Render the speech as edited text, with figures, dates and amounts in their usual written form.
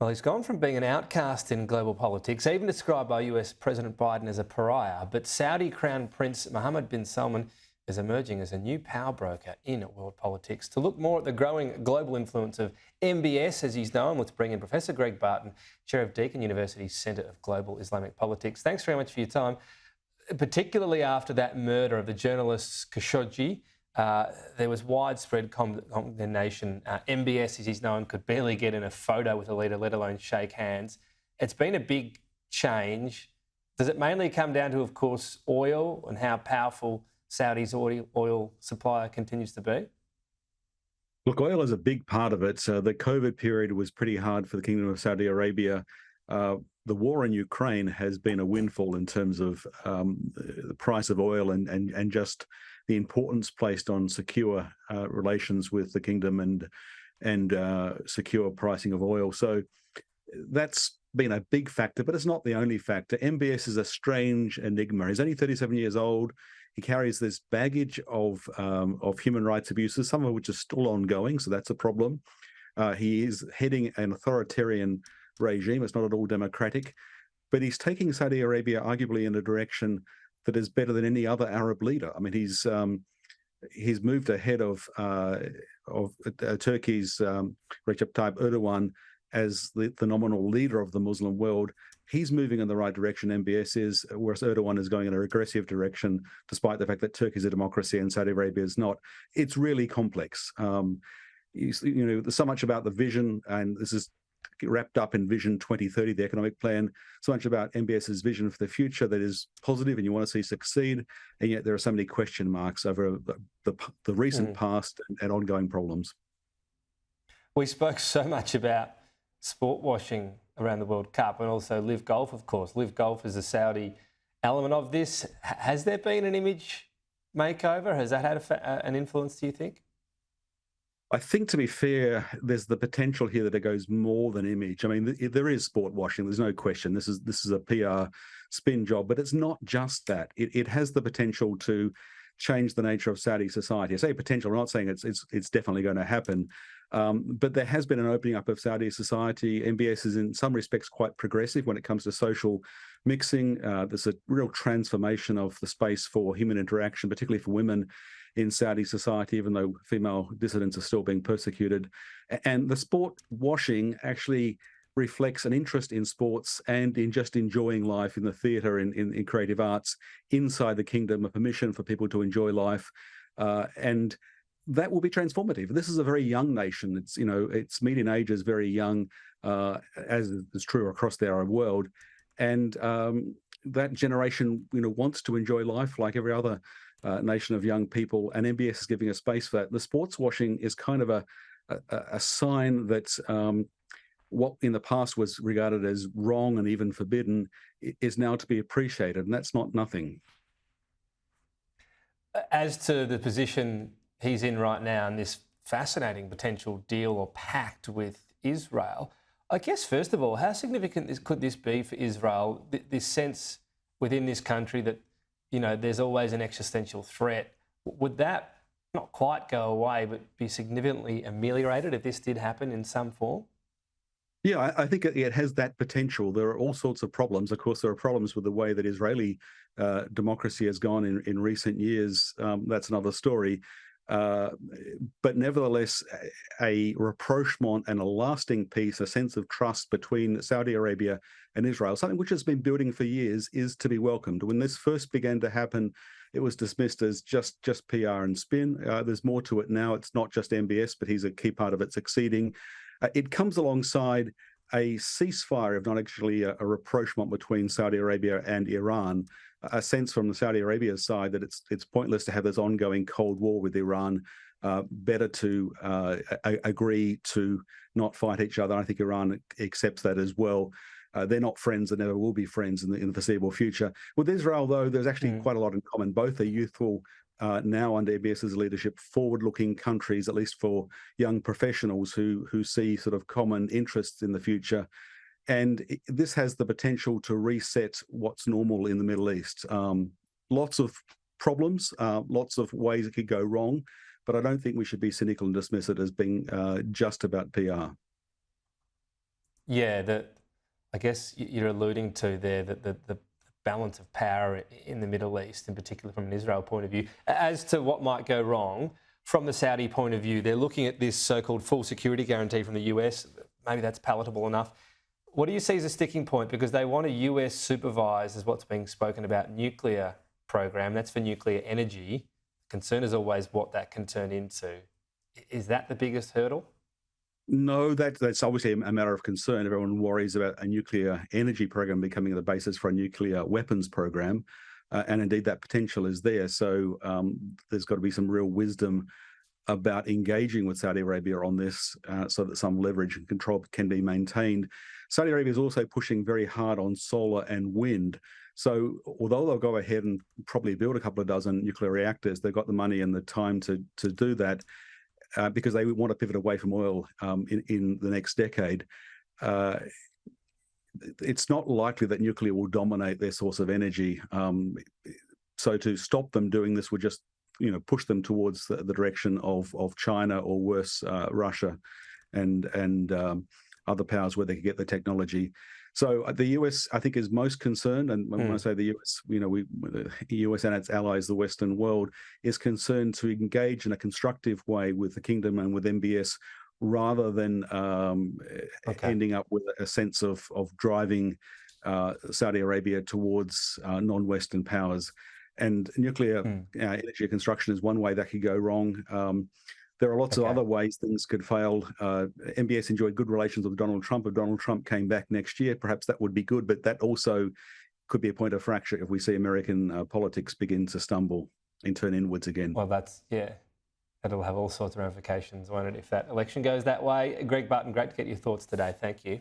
Well, he's gone from being an outcast in global politics, even described by US President Biden as a pariah, but Saudi Crown Prince Mohammed bin Salman is emerging as a new power broker in world politics. To look more at the growing global influence of MBS, as he's known, let's bring in Professor Greg Barton, Chair of Deakin University Centre of Global Islamic Politics. Thanks very much for your time. Particularly after that murder of the journalist Khashoggi, there was widespread condemnation. MBS, as he's known, could barely get in a photo with a leader, let alone shake hands. It's been a big change. Does it mainly come down to, of course, oil and how powerful Saudi's oil supplier continues to be? Look, oil is a big part of it. The COVID period was pretty hard for the Kingdom of Saudi Arabia. The war in Ukraine has been a windfall in terms of the price of oil and just the importance placed on secure relations with the kingdom and secure pricing of oil. So that's been a big factor, but it's not the only factor. MBS is a strange enigma. He's only 37 years old. He carries this baggage of human rights abuses, some of which are still ongoing, so that's a problem. He is heading an authoritarian regime. It's not at all democratic, but he's taking Saudi Arabia arguably in a direction that is better than any other Arab leader. I mean, he's moved ahead of Turkey's Recep Tayyip Erdoğan as the nominal leader of the Muslim world. He's moving in the right direction, MBS is, whereas Erdoğan is going in a regressive direction, despite the fact that Turkey is a democracy and Saudi Arabia is not. It's really complex. There's so much about the vision, and this is wrapped up in Vision 2030, the economic plan, so much about MBS's vision for the future that is positive and you want to see succeed, and yet there are so many question marks over the recent past and ongoing problems. We spoke so much about sport washing around the World Cup and also Live Golf, of course. Live Golf is a Saudi element of this. Has there been an image makeover? Has that had an influence, do you think? I think, to be fair, there's the potential here that it goes more than image. I mean, there is sport washing. There's no question. This is a PR spin job, but it's not just that. It has the potential to change the nature of Saudi society. I say potential. I'm not saying it's definitely going to happen, but there has been an opening up of Saudi society. MBS is in some respects quite progressive when it comes to social mixing. There's a real transformation of the space for human interaction, particularly for women in Saudi society, even though female dissidents are still being persecuted. And the sport washing actually reflects an interest in sports and in just enjoying life in the theatre, in creative arts inside the kingdom, a permission for people to enjoy life. And that will be transformative. This is a very young nation. Its median age is very young, as is true across the Arab world. And that generation, wants to enjoy life like every other nation of young people, and MBS is giving a space for that. The sports washing is kind of a sign that what in the past was regarded as wrong and even forbidden is now to be appreciated, and that's not nothing. As to the position he's in right now and this fascinating potential deal or pact with Israel, I guess, first of all, how significant could this be for Israel, this sense within this country that there's always an existential threat? Would that not quite go away, but be significantly ameliorated if this did happen in some form? Yeah, I think it has that potential. There are all sorts of problems. Of course, there are problems with the way that Israeli democracy has gone in recent years. That's another story. But nevertheless, a rapprochement and a lasting peace, a sense of trust between Saudi Arabia and Israel, something which has been building for years, is to be welcomed. When this first began to happen, it was dismissed as just PR and spin. There's more to it now. It's not just MBS, but he's a key part of it succeeding. It comes alongside a ceasefire, if not actually a rapprochement between Saudi Arabia and Iran, a sense from the Saudi Arabia side that it's pointless to have this ongoing Cold War with Iran. Better to agree to not fight each other. I think Iran accepts that as well. They're not friends and never will be friends in the foreseeable future. With Israel, though, there's actually quite a lot in common. Both are youthful, now under MBS's leadership, forward-looking countries, at least for young professionals who see sort of common interests in the future. And this has the potential to reset what's normal in the Middle East. Lots of problems, lots of ways it could go wrong, but I don't think we should be cynical and dismiss it as being just about PR. Yeah, I guess you're alluding to there that the balance of power in the Middle East, in particular from an Israel point of view. As to what might go wrong, from the Saudi point of view, they're looking at this so-called full security guarantee from the US. Maybe that's palatable enough. What do you see as a sticking point? Because they want a US supervised, as what's being spoken about, nuclear program. That's for nuclear energy. Concern is always what that can turn into. Is that the biggest hurdle? No, that's obviously a matter of concern. Everyone worries about a nuclear energy program becoming the basis for a nuclear weapons program. And indeed, that potential is there. So there's got to be some real wisdom about engaging with Saudi Arabia on this so that some leverage and control can be maintained. Saudi Arabia is also pushing very hard on solar and wind. So although they'll go ahead and probably build a couple of dozen nuclear reactors, they've got the money and the time to do that. Because they want to pivot away from oil in the next decade. It's not likely that nuclear will dominate their source of energy. So to stop them doing this would just, push them towards the direction of China or worse, Russia and other powers where they could get the technology. So the US, I think, is most concerned, and when I say the US, the US and its allies, the Western world, is concerned to engage in a constructive way with the kingdom and with MBS, rather than ending up with a sense of driving Saudi Arabia towards non-Western powers. And nuclear energy construction is one way that could go wrong. There are lots of other ways things could fail. MBS enjoyed good relations with Donald Trump. If Donald Trump came back next year, perhaps that would be good, but that also could be a point of fracture if we see American politics begin to stumble and turn inwards again. Well, that'll have all sorts of ramifications, won't it, if that election goes that way. Greg Barton, great to get your thoughts today. Thank you.